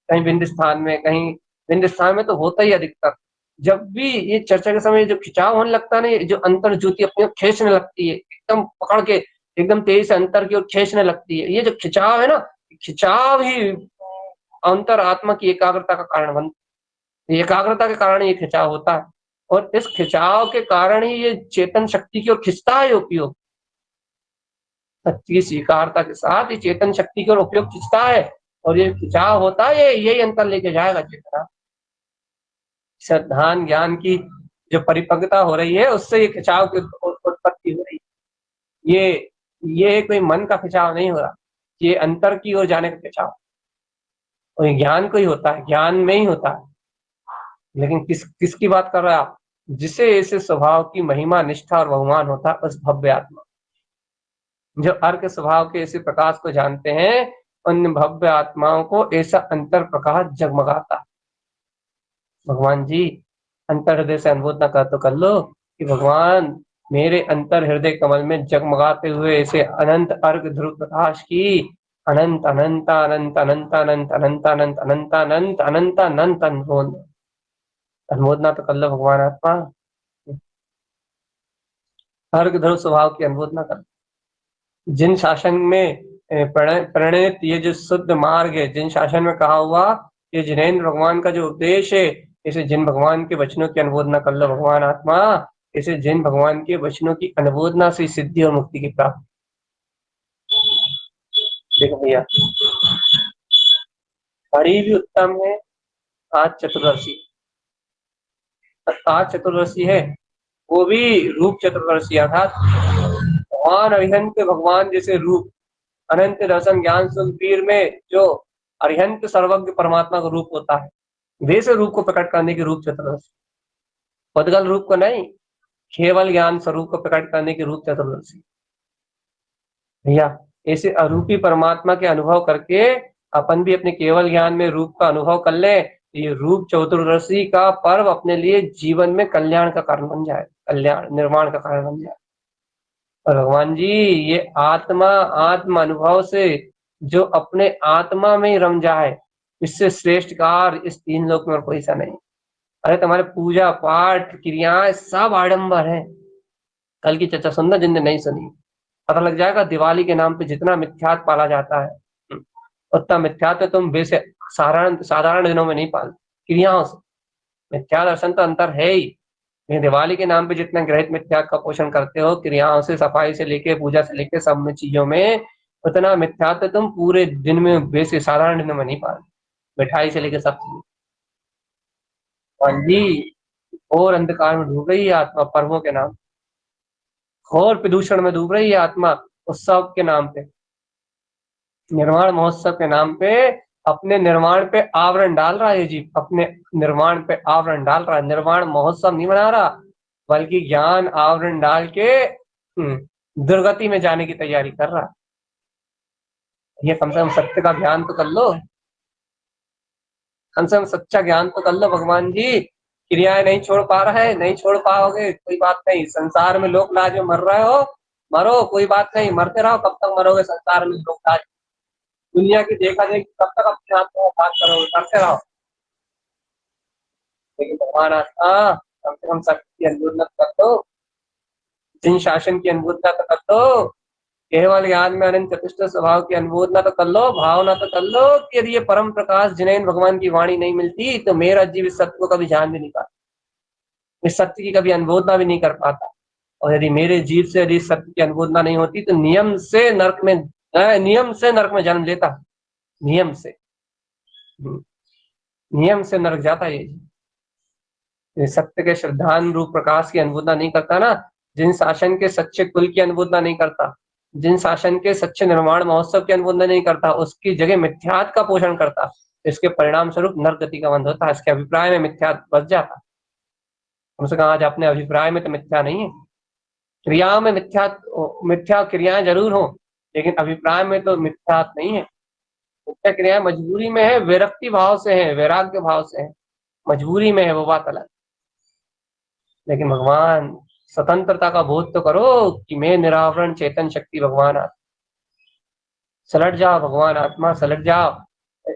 Speaker 1: कहीं विंध्य स्थान में, कहीं विंध्य स्थान में तो होता ही अधिकतर, जब भी ये चर्चा के समय जो खिंचाव होने लगता है ना, जो अंतर ज्योति अपने आप खींचने लगती है, एकदम पकड़ के एकदम तेजी से अंतर की ओर खींचने लगती है। ये जो खिंचाव है ना, खिंचाव ही अंतर आत्मा की एकाग्रता का कारण बनता है। एकाग्रता के कारण ये खिंचाव होता है और इस खिंचाव के कारण ही ये चेतन शक्ति की ओर खिंचता है उपयोग। सच्ची स्वीकारता के साथ ये चेतन शक्ति की ओर उपयोग खिंचता है और ये खिंचाव होता है, ये यही अंतर लेके जाएगा चेतना। श्रद्धान ज्ञान की जो परिपक्वता हो रही है, उससे ये खिंचाव की उत्पत्ति हो रही है। ये कोई मन का खिंचाव नहीं हो रहा, ये अंतर की ओर जाने का खिंचाव और ये ज्ञान को ही होता है, ज्ञान में ही होता है। लेकिन किसकी बात कर रहा है आप? जिसे ऐसे स्वभाव की महिमा निष्ठा और बहुमान होता है, उस भव्य आत्मा जो अर्क स्वभाव के ऐसे प्रकाश को जानते हैं, उन भव्य आत्माओं को ऐसा अंतर प्रकाश जगमगाता है। भगवान जी अंतर हृदय से अनुमोदना कर लो कि भगवान मेरे अंतर हृदय कमल में जगमगाते हुए ऐसे अनंत अर्घ ध्रुव प्रकाश की अनंत अनंत अनंत अनंत अनंत अनंत अनंत अनंत अनंत अनंत अनंत अनुमोदना तो कर लो भगवान आत्मा। अर्घ ध्रुव स्वभाव की अनुमोदना कर। जिन शासन में प्रणीत ये जो शुद्ध मार्ग है, जिन शासन में कहा हुआ ये जिनेन्द्र भगवान का जो उपदेश है, इसे जिन भगवान के वचनों की अनुमोदना कर लो भगवान आत्मा। इसे जिन भगवान के वचनों की अनुमोदना से सिद्धि और मुक्ति की प्राप्ति। देखो भैया, हरि भी उत्तम है, आज चतुर्दशी, आज चतुर्दशी है, वो भी रूप चतुर्दशी अर्थात भगवान अरिहंत भगवान जैसे रूप, अनंत रसम ज्ञान सुखबीर में जो अरिहंत सर्वज्ञ परमात्मा का रूप होता है, वैसे रूप को प्रकट करने की रूप चतुर्दशी, पदगल रूप को नहीं, केवल ज्ञान स्वरूप को प्रकट करने की रूप चतुर्दशी। भैया ऐसे अरूपी परमात्मा के अनुभव करके अपन भी अपने केवल ज्ञान में रूप का अनुभव कर ले, ये रूप चतुर्दशी का पर्व अपने लिए जीवन में कल्याण का कारण बन जाए, कल्याण निर्माण का कारण बन जाए। और भगवान जी ये आत्मा आत्म अनुभव से जो अपने आत्मा में ही रम जाए, इससे श्रेष्ठ कार्य इस तीन लोक में और कोई सा नहीं। अरे तुम्हारे पूजा पाठ क्रियाएं सब आडंबर है। कल की चर्चा सुनना जिनने नहीं सुनी, पता लग जाएगा दिवाली के नाम पे जितना मिथ्यात पाला जाता है, उतना मिथ्यात तुम वैसे साधारण साधारण दिनों में नहीं पालते। क्रियाओं से मिथ्या दर्शन तो अंतर है ही, दिवाली के नाम पे जितना ग्रहित मिथ्या का पोषण करते हो, क्रियाओं से सफाई से लेके पूजा से लेके सब में चीजों में, उतना मिथ्या तो तुम पूरे दिन में वैसे साधारण दिनों में नहीं पालते। मिठाई से लेके सब चीज। हाँ जी, और अंधकार में डूब रही है आत्मा पर्वों के नाम, घोर प्रदूषण में डूब रही है आत्मा उत्सव के नाम पे, निर्माण महोत्सव के नाम पे अपने निर्माण पे आवरण डाल रहा है जी, अपने निर्माण पे आवरण डाल रहा है। निर्माण महोत्सव नहीं मना रहा, बल्कि ज्ञान आवरण डाल के दुर्गति में जाने की तैयारी कर रहा है। ये कम से कम सत्य का ज्ञान तो कर लो, कम से कम सच्चा ज्ञान तो कर लो भगवान जी। क्रियाएं नहीं छोड़ पा रहे हैं, नहीं छोड़ पाओगे कोई बात नहीं, संसार में लोक लाज में मर रहे हो, मरो कोई बात नहीं, मरते रहो, कब तक मरोगे संसार में लोक लाज, दुनिया की देखा देखी कब तक अपने आप को बात करोगे, करते रहो। लेकिन भगवान आत्मा कम से कम सत्य की अनुमोदना कर दो, जिन शासन की अनुमोदना तो कर दो, केवल ज्ञान में अनंत चतुष्ट स्वभाव की अनुमोदना तो कर लो, भावना तो कर लो कि यदि ये परम प्रकाश जिनेन्द्र भगवान की वाणी नहीं मिलती तो मेरा जीव इस सत्य को कभी जान भी नहीं पाता, इस सत्य की कभी अनुमोदना भी नहीं कर पाता। और यदि मेरे जीव से यदि सत्य की अनुमोदना नहीं होती तो नियम से नरक में जन्म लेता, नियम से नरक जाता ये सत्य के श्रद्धान रूप प्रकाश की अनुमोदना नहीं करता ना, जिन शासन के सच्चे कुल की अनुमोदना नहीं करता, जिन शासन के सच्चे निर्माण महोत्सव की अनुमोदना नहीं करता, उसकी जगह मिथ्यात का पोषण करता, इसके परिणाम स्वरूप नरक गति का बंध होता है। इसके अभिप्राय में मिथ्यात बच जाता। कम से कम आज अपने अभिप्राय में तो मिथ्या नहीं है, क्रिया में मिथ्या क्रियाएं जरूर हो, लेकिन अभिप्राय में तो मिथ्यात नहीं है। मिथ्या क्रियाएं मजबूरी में है, विरक्ति भाव से है, वैराग्य भाव से है, मजबूरी में है, वो बात अलग। लेकिन भगवान स्वतंत्रता का बोध तो करो कि मैं निरावरण चेतन शक्ति भगवान आत्मा, सलट जाओ भगवान आत्मा, सलट जाओ,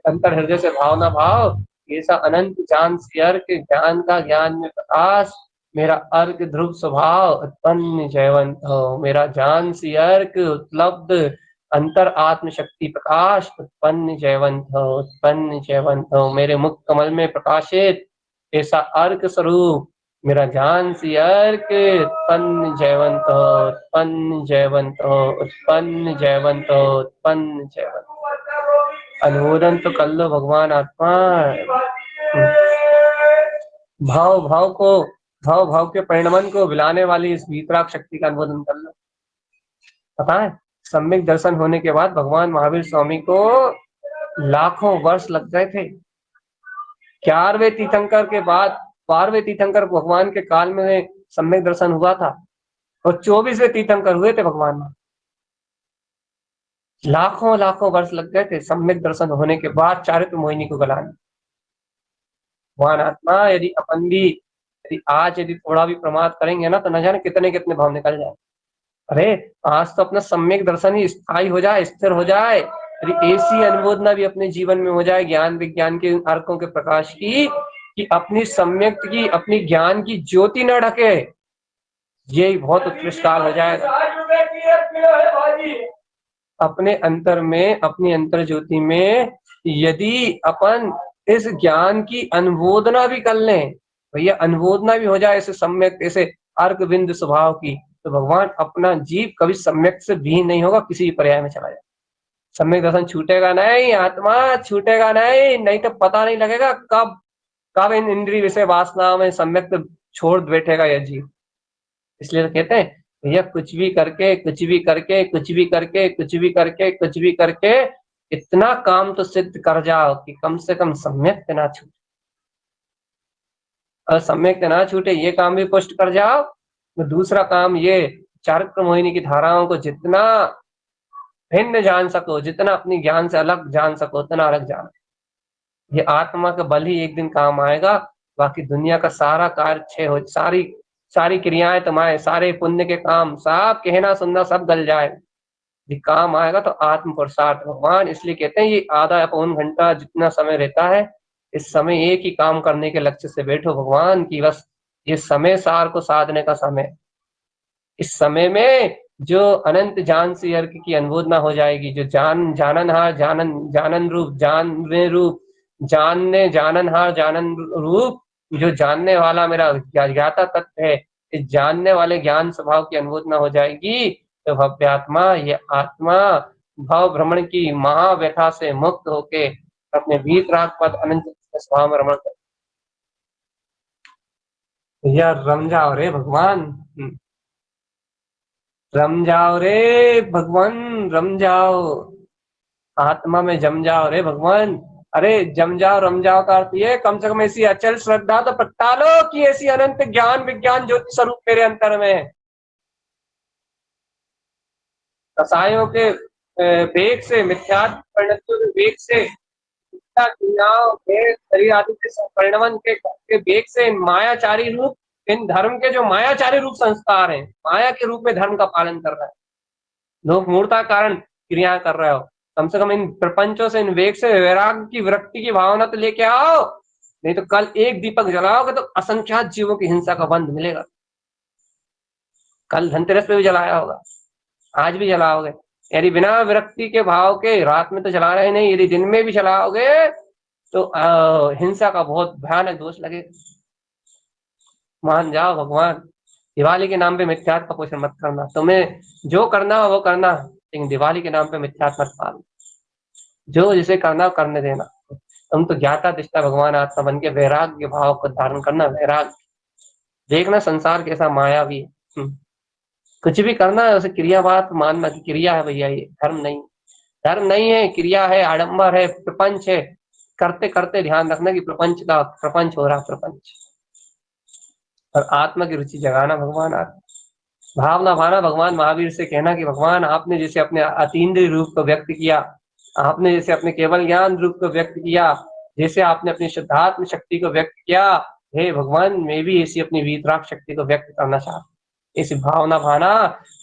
Speaker 1: अंतर हृदय से भावना भाव ऐसा अनंत जान से अर्क ज्ञान का ज्ञान में प्रकाश, मेरा अर्क ध्रुव स्वभाव उत्पन्न जयवंत हो। मेरा जान से अर्क उपलब्ध अंतर आत्म शक्ति प्रकाश उत्पन्न जयवंत हो, उत्पन्न जयवंत हो। मेरे मुख कमल में प्रकाशित ऐसा अर्क स्वरूप मेरा जान सी अर्क उत्पन्न जयवंत हो, उत्पन्न जयवंत हो, उत्पन्न जयवंत हो, उत्पन्न जयवंत। अनुमोदन तो कर लो भगवान आत्मा। भाव भाव के परिणमन को विलाने वाली इस वीतराग शक्ति का अनुमोदन कर लो। पता है सम्यक दर्शन होने के बाद भगवान महावीर स्वामी को लाखों वर्ष लग गए थे। 11वें तीर्थंकर के बाद 12वें तीर्थंकर भगवान के काल में सम्यक दर्शन हुआ था और 24वें तीर्थंकर हुए थे भगवान में। लाखों लाखों वर्ष लग गए थे सम्यक दर्शन होने के बाद चारित्र मोहिनी को गलाने। भगवान आत्मा यदि अपन भी यदि थोड़ा भी प्रमाद करेंगे ना तो न जाने कितने कितने भाव निकल जाए। अरे आज तो अपना सम्यक दर्शन ही स्थायी हो जाए, स्थिर हो जाए, यदि ऐसी अनुमोदना भी अपने जीवन में हो जाए ज्ञान विज्ञान के अर्कों के प्रकाश की, कि अपनी सम्यक की अपनी ज्ञान की ज्योति न ढके, ये बहुत उत्कृष्ट काल हो जाएगा। अपने अंतर में अपनी अंतर ज्योति में यदि अपन इस ज्ञान की अनुमोदना भी कर लें, भैया अनुमोदना भी हो जाए ऐसे सम्यक ऐसे अर्क बिंदु स्वभाव की, तो भगवान अपना जीव कभी सम्यक से भी नहीं होगा, किसी भी पर्याय में चला जाए। सम्यक दर्शन छूटेगा नहीं, आत्मा छूटेगा नहीं, नहीं तो पता नहीं लगेगा कब कब इन इंद्रिय विषय वासना में सम्यक छोड़ बैठेगा यह जीव। इसलिए तो कहते हैं भैया कुछ भी करके कुछ भी करके कुछ भी करके कुछ भी करके कुछ भी करके इतना काम तो सिद्ध कर जाओ कि कम से कम सम्यक ना छूटे। और सम्यक ना छूटे ये काम भी पुष्ट कर जाओ तो दूसरा काम ये चारित्र मोहिनी की धाराओं को जितना भिन्न जान सको, जितना अपनी ज्ञान से अलग जान सको उतना अलग जानो। ये आत्मा का बल ही एक दिन काम आएगा, बाकी दुनिया का सारा कार्य क्षय हो, सारी क्रियाएं तुम्हारे सारे पुण्य के काम सब कहना सुनना सब गल जाए, काम आएगा तो आत्म पुरुषार्थ भगवान। इसलिए कहते हैं ये आधा या पौन घंटा जितना समय रहता है, इस समय एक ही काम करने के लक्ष्य से बैठो भगवान की, बस ये समय सार को साधने का समय। इस समय में जो अनंत जान से अर्क की अनुमोदना हो जाएगी, जो जाननहार जानन रूप जानने रूप जानने जाननहार जानन रूप जो जानने वाला मेरा ज्ञाता तत्व है, इस जानने वाले ज्ञान स्वभाव की अनुमोदना हो जाएगी तो भव्यात्मा ये आत्मा भाव भ्रमण की महाव्यथा से मुक्त होके अपने वीतराग पद अनंत स्वभाव में रमण कर। या रम जाओ रे भगवान, रम जाओ रे भगवान, रम जाओ आत्मा में जम जाओ रे भगवान। अरे जम जाओ रम जाओ का अर्थ ये कम से कम ऐसी अचल श्रद्धा तो प्रगटा लो कि ऐसी अनंत ज्ञान विज्ञान ज्योति स्वरूप मेरे अंतर में है। रसायनों के वेग से, मिथ्यात्व परिणतियों के वेग से, क्रियाओं के शरीर आदि के परिणमन के वेग से मायाचारी रूप, इन धर्म के जो मायाचारी रूप संस्कार हैं, माया के रूप में धर्म का पालन कर रहा है, लोग मूर्ता कारण क्रिया कर रहे हो, कम से कम इन प्रपंचों से इन वेग से वैराग्य की विरक्ति की भावना तो लेके आओ, नहीं तो कल एक दीपक जलाओगे तो असंख्यात जीवों की हिंसा का बंध मिलेगा। कल धनतेरस पे भी जलाया होगा, आज भी जलाओगे, यदि बिना विरक्ति के भाव के रात में तो जला रहे नहीं, यदि दिन में भी जलाओगे तो हिंसा का बहुत भयानक दोष लगेगा। मान जाओ भगवान, दिवाली के नाम पे मिथ्यात्व का पोषण मत करना, तुम्हें जो करना हो वो करना, लेकिन दिवाली के नाम पे मिथ्यात्व मत पालना, जो जिसे करना करने देना। तुम तो ज्ञाता दिशता भगवान आत्मा बन के वैराग्य भाव को धारण करना, वैराग्य देखना संसार कैसा मायावी है। कुछ भी करना है उसे क्रियावाद मानना कि क्रिया है भैया, ये धर्म नहीं, धर्म नहीं है, क्रिया है, आडंबर है, प्रपंच है। करते करते ध्यान रखना कि प्रपंच हो रहा, प्रपंच। और आत्मा की रुचि जगाना भगवान आत्मा, भावना भाना भगवान महावीर से कहना कि भगवान आपने जैसे अपने अतीन्द्रिय रूप को व्यक्त किया, आपने जैसे अपने केवल ज्ञान रूप को व्यक्त किया, जैसे आपने अपनी शुद्धात्म शक्ति को व्यक्त किया, हे भगवान मैं भी ऐसी अपनी वीतराग शक्ति को व्यक्त करना चाहता हूँ। इस भावना भाना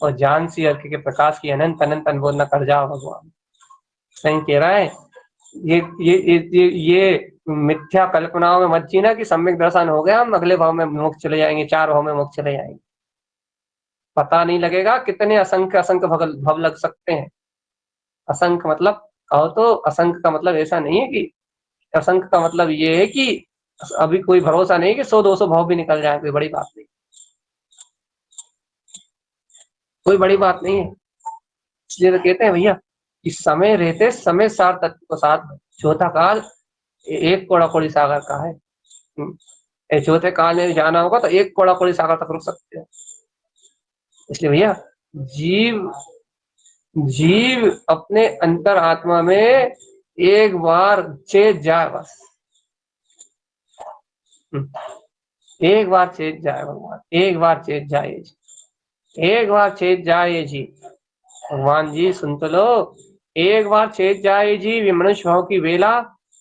Speaker 1: और जान सी अर्क के प्रकाश की अनंत अनंत अनुमोदना कर जाओ भगवान। सही कह रहा है, ये मिथ्या कल्पनाओं में मत जीना कि सम्यक दर्शन हो गया, हम अगले भाव में मोक्ष चले जाएंगे, 4 भाव में मोक्ष चले जाएंगे। पता नहीं लगेगा कितने असंख्य असंख्य भव लग सकते हैं। असंख्य मतलब कहो तो असंख्य का मतलब ऐसा नहीं है कि, असंख्य का मतलब ये है कि अभी कोई भरोसा नहीं कि 100-200 भाव भी निकल जाए, कोई बड़ी बात नहीं, कोई बड़ी बात नहीं है। इसलिए तो कहते हैं भैया कि समय रहते समय सार तत्व को साथ, चौथा काल एक कोड़ा कोड़ी सागर का है। चौथे काल में जाना होगा तो एक कोड़ा कोड़ी सागर तक रुक सकते हैं। इसलिए भैया जीव जीव अपने अंतर आत्मा में एक बार चेत जाए, बस एक बार चेत जाए भगवान, एक बार चेत जाए जी, एक बार चेत जाए जी भगवान जी, सुन तो लो, एक बार चेत जाए जी, ये मनुष्य भाव की वेला,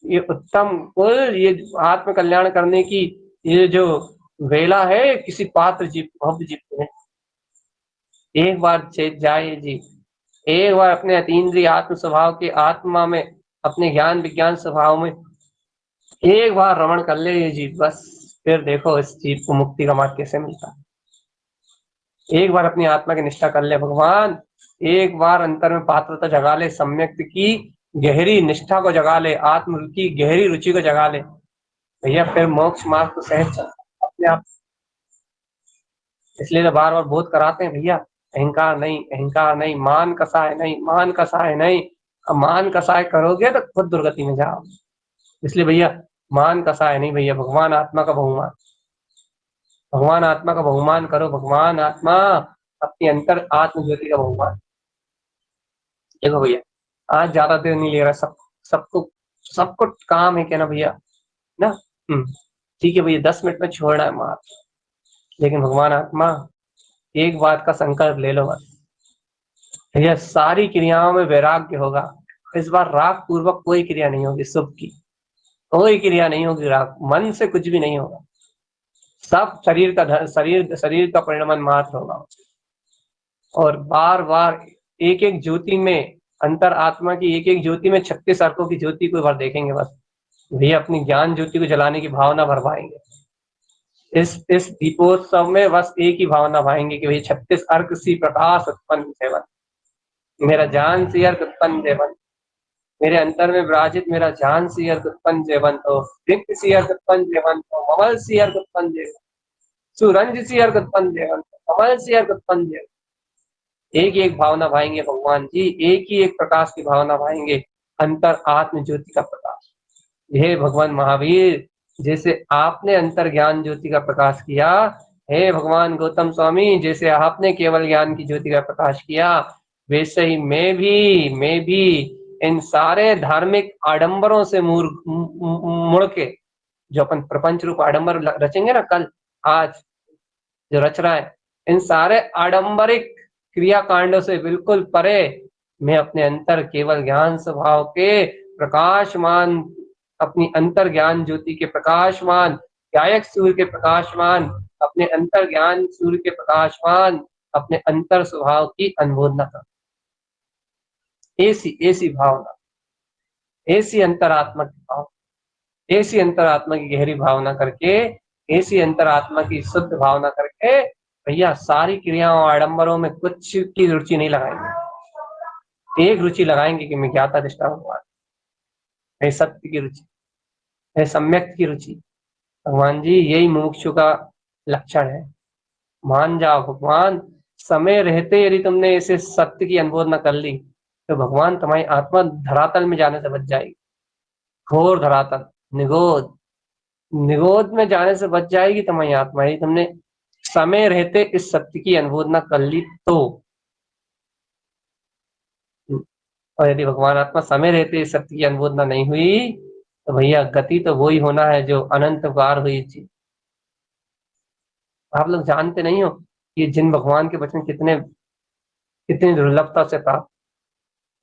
Speaker 1: ये उत्तम कुल, ये आत्म कल्याण करने की ये जो वेला है, किसी पात्र जीव भव्य जीव में एक बार चेत जाए जी, एक बार अपने अतीन्द्रिय आत्म स्वभाव के आत्मा में, अपने ज्ञान विज्ञान स्वभाव में एक बार रमण कर ले ये जीव, बस फिर देखो इस जीव को मुक्ति का मार्ग कैसे मिलता है। एक बार अपनी आत्मा की निष्ठा कर ले भगवान, एक बार अंतर में पात्रता जगा ले, सम्यक की गहरी निष्ठा को जगा ले, आत्म की गहरी रुचि को जगा ले भैया, फिर मोक्ष मार्ग तो सहज चल अपने आप। इसलिए तो बार बार बोध कराते हैं भैया, अहंकार नहीं, अहंकार नहीं, मान कसाय नहीं, मान कसाय नहीं। अब मान कसाय करोगे तो खुद दुर्गति में जाओ। इसलिए भैया मान कसाय नहीं भैया, भगवान आत्मा का बहुमान, भगवान आत्मा का बहुमान करो, भगवान आत्मा अपनी अंतर आत्म ज्योति का बहुमान। देखो भैया आज ज्यादा देर नहीं ले रहा, सबको सबको काम है क्या ना भैया ना। ठीक है भैया 10 मिनट में छोड़ना है मार, लेकिन भगवान आत्मा एक बात का संकल्प ले लो बस भैया, सारी क्रियाओं में वैराग्य होगा। इस बार राग पूर्वक कोई क्रिया नहीं होगी, शुभ की कोई क्रिया नहीं होगी, राग मन से कुछ भी नहीं होगा, सब शरीर का परिणमन मात्र होगा। और बार बार एक एक ज्योति में, अंतर आत्मा की एक एक ज्योति में 36 अर्कों की ज्योति को बार देखेंगे, बस भैया अपनी ज्ञान ज्योति को जलाने की भावना भर पाएंगे। इस दीपोत्सव में बस एक ही भावना भाएंगे कि भाई 36 अर्क सी प्रकाश उत्पन्न सेवन, मेरा जान सी अर्क उत्पन्न सेवन, मेरे अंतर में विराजित मेरा जान सी अर्क उत्पन्न सेवन, तो दिव्य सी अर्क उत्पन्न सेवन, तो ममल सी अर्क उत्पन्न सेवन, सुरंज सी अर्क उत्पन्न सेवन, कमल सी अर्क उत्पन्न सेवन। एक एक भावना भाएंगे भगवान जी, एक ही एक प्रकाश की भावना भाएंगे, अंतर आत्म ज्योति का प्रकाश। हे भगवान महावीर, जैसे आपने अंतर ज्ञान ज्योति का प्रकाश किया, हे भगवान गौतम स्वामी जैसे आपने केवल ज्ञान की ज्योति का प्रकाश किया, वैसे ही मैं भी इन सारे धार्मिक आडंबरों से मुड़ के, जो अपन प्रपंच रूप आडंबर रचेंगे ना कल, आज जो रच रहा है, इन सारे आडंबरिक क्रियाकांडों से बिल्कुल परे, मैं अपने अंतर केवल ज्ञान स्वभाव के प्रकाशमान, अपनी अंतर ज्ञान ज्योति के प्रकाशमान गायक सूर्य के प्रकाशमान, अपने अंतर ज्ञान सूर्य के प्रकाशमान, अपने अंतर स्वभाव की अनुमोदना कर, ऐसी ऐसी भावना, ऐसी अंतरात्मा की भाव, ऐसी अंतरात्मा की गहरी भावना करके, ऐसी अंतरात्मा की शुद्ध भावना करके भैया सारी क्रियाओं आडंबरों में कुछ की रुचि नहीं लगाएंगे, एक रुचि लगाएंगे कि मैं ज्ञाता दृष्टा भगवान, मैं सत्य की रुचि, मैं सम्यक की रुचि। भगवान जी यही मुमुक्षु का लक्षण है, मान जाओ भगवान, समय रहते यदि तुमने ऐसे सत्य की अनुमोदना कर ली तो भगवान तुम्हारी आत्मा धरातल में जाने से बच जाएगी, घोर धरातल, निगोद निगोद में जाने से बच जाएगी तुम्हारी आत्मा, यदि तुमने समय रहते इस सत्य की अनुमोदना कर ली तो। और यदि भगवान आत्मा समय रहते इस सत्य की अनुमोदना नहीं हुई तो भैया गति तो वही होना है जो अनंत बार हुई थी। आप लोग जानते नहीं हो कि जिन भगवान के वचन कितने कितनी दुर्लभता से प्राप्त,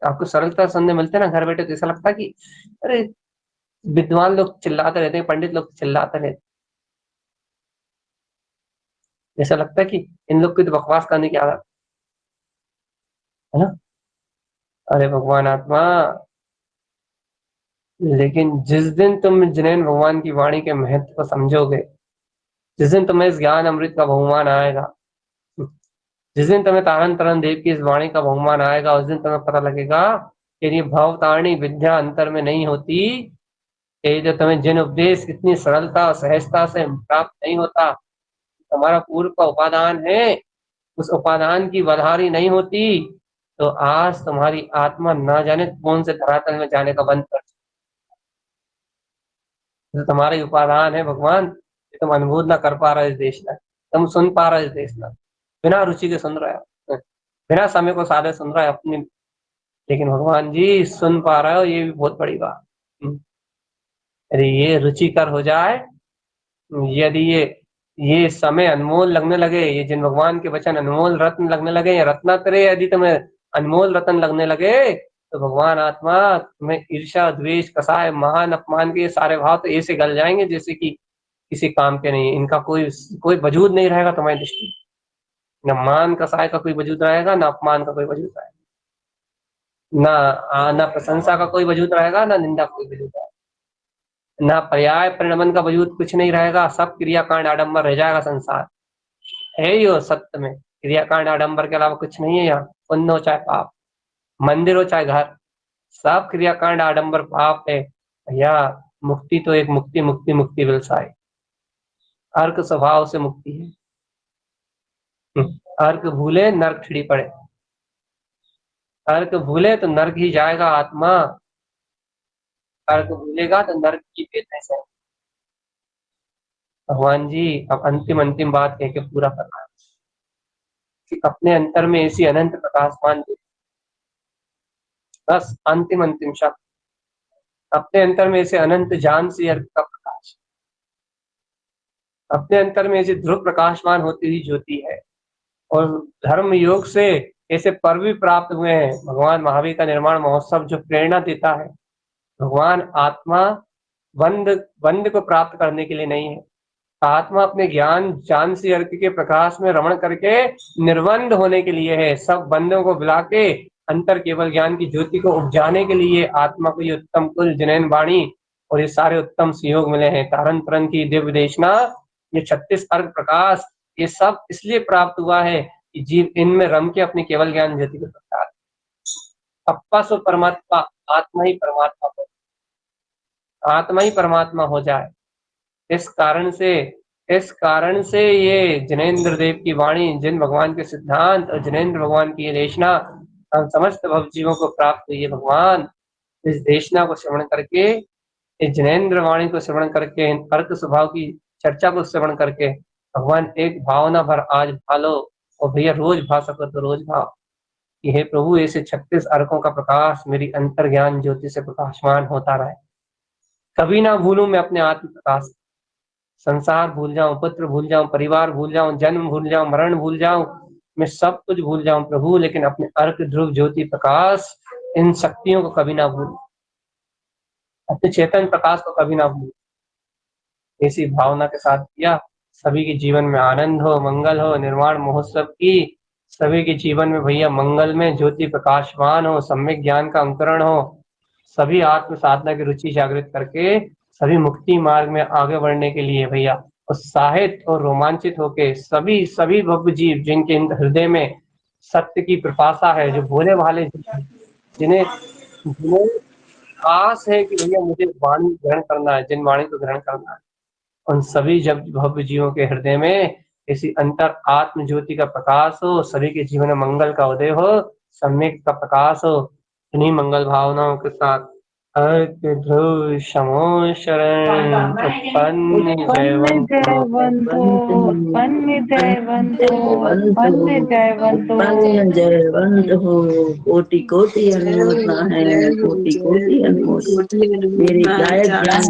Speaker 1: आपको सरलता सुनने मिलते हैं ना घर बैठे, तो ऐसा लगता है कि अरे विद्वान लोग चिल्लाते रहते हैं, पंडित लोग चिल्लाते रहते, ऐसा लगता है कि इन लोग की तो बकवास करने की आदत है ना। अरे भगवान आत्मा लेकिन जिस दिन तुम जिनेंद्र भगवान की वाणी के महत्व को समझोगे, जिस दिन तुम्हें इस ज्ञान अमृत का बहुमान आएगा, जिस दिन तुम्हें तारन तरन देव की इस वाणी का बहुमान आएगा, उस दिन तुम्हें पता लगेगा कि ये भवतारिणी विद्या अंतर में नहीं होती। ये जो तुम्हें जिन उपदेश इतनी सरलता और सहजता से प्राप्त नहीं होता, तुम्हारा पूर्व का उपादान है, उस उपादान की बलहारी नहीं होती, तो आज तुम्हारी आत्मा ना जाने कौन से धरातल में जाने का बंद कर। जो तुम्हारा ही उपादान है भगवान, ये तुम अनुभूत ना कर पा रहे इस देश में, तुम सुन पा रहे इस देश में, बिना रुचि के सुन रहे हो, बिना समय को साधे सुन रहे हो अपनी, लेकिन भगवान जी सुन पा रहे हो, ये भी बहुत बड़ी बात। यदि ये रुचिकर हो जाए, यदि ये समय अनमोल लगने लगे, ये जिन भगवान के वचन अनमोल रत्न लगने लगे, या रत्नात्रय यदि तुम्हें अनमोल रत्न लगने लगे, तो भगवान आत्मा तुम्हें ईर्ष्या द्वेष कसाय महान अपमान के सारे भाव तो ऐसे गल जाएंगे जैसे कि किसी काम के नहीं, इनका कोई कोई वजूद नहीं रहेगा तुम्हारी दृष्टि। न मान कसाय का कोई वजूद रहेगा, न अपमान का कोई वजूद रहेगा, ना प्रशंसा का कोई वजूद रहेगा, ना निंदा का कोई वजूद रहेगा, ना पर्याय परिणमन का वजूद कुछ नहीं रहेगा। सब क्रियाकांड आडंबर रह जाएगा। संसार है यो सत्य में क्रियाकांड आडंबर के अलावा कुछ नहीं है। यहाँ पुण्य हो चाहे पाप, मंदिर हो चाहे घर, सब क्रियाकांड आडंबर पाप है। या मुक्ति तो एक मुक्ति मुक्ति मुक्ति विलसाई, अर्क स्वभाव से मुक्ति है। अर्क भूले नरक छिड़ी पड़े, अर्क भूले तो नरक ही जाएगा आत्मा, अर्क भूलेगा तो नरक की वेदना से। भगवान जी अब अंतिम अंतिम बात कह के पूरा करना कि अपने अंतर में ऐसी अनंत प्रकाशमान, बस अंतिम अंतिम शब्द, अपने अंतर में ऐसे अनंत जान से अर्क का प्रकाश, अपने अंतर में ऐसे ध्रुव प्रकाशमान होती हुई ज्योति है। और धर्म योग से ऐसे पर्व भी प्राप्त हुए हैं। भगवान महावीर का निर्माण महोत्सव जो प्रेरणा देता है, भगवान आत्मा बंद को प्राप्त करने के लिए नहीं है, आत्मा अपने ज्ञान जान से अर्क के प्रकाश में रमण करके निर्बंध होने के लिए है। सब बंदों को बुला के अंतर केवल ज्ञान की ज्योति को उपजाने के लिए आत्मा को ये उत्तम कुल जिनैन वाणी और ये सारे उत्तम सहयोग मिले हैं। तारन तरन की दिव्य देशना, ये 36 अर्क प्रकाश, ये सब इसलिए प्राप्त हुआ है कि जीव इनमें रम के अपनी केवल ज्ञान ज्योति को प्रकाश, अप्पा सो परमात्मा, आत्मा ही परमात्मा हो, आत्मा ही परमात्मा हो जाए। इस कारण से ये जिनेन्द्र देव की वाणी, जिन भगवान के सिद्धांत और जिनेन्द्र भगवान की ये देशना हम समस्त भवजीवों को प्राप्त हुई है। भगवान इस देशना को श्रवण करके, इस जिनेन्द्र वाणी को श्रवण करके, इन अर्क स्वभाव की चर्चा को श्रवण करके भगवान एक भावना भर आज भालो, और भैया रोज भा सको तो रोज भाव कि हे प्रभु ऐसे 36 अर्कों का प्रकाश मेरी अंतर ज्ञान ज्योति से प्रकाशमान होता रहे। कभी ना भूलूं मैं अपने आत्म प्रकाश, संसार भूल जाऊं, पुत्र भूल जाऊं, परिवार भूल जाऊं, जन्म भूल जाऊं, मरण भूल जाऊं, मैं सब कुछ भूल जाऊं प्रभु, लेकिन अपने अर्क ध्रुव ज्योति प्रकाश, इन शक्तियों को कभी ना भूलूं, अपने चेतन प्रकाश को कभी ना भूलूं। ऐसी भावना के साथ किया, सभी के जीवन में आनंद हो, मंगल हो। निर्वाण महोत्सव की सभी के जीवन में भैया मंगल में ज्योति प्रकाशमान हो, सम्यक ज्ञान का अंकुरण हो, सभी आत्म साधना की रुचि जागृत करके सभी मुक्ति मार्ग में आगे बढ़ने के लिए भैया उत्साहित और रोमांचित होके सभी सभी भव्य जीव जिनके हृदय में सत्य की प्रपाशा है, जो भोले भाले जिन्हें जिन्हें आस है कि भैया मुझे वाणी ग्रहण करना है, जिन वाणी को ग्रहण करना है, उन सभी जब भव्य जीवों के हृदय में इसी अंतर आत्म ज्योति का प्रकाश हो, सभी के जीवन में मंगल का उदय हो, सम्यक का प्रकाश हो। इन्हीं मंगल भावनाओं के साथ अर्क ध्रुव शमो शरण उत्पन्न
Speaker 2: जयवंत हो। कोटि कोटि अनुमोदना है, कोटि कोटि अनुमोदना। मेरे गायक ज्ञान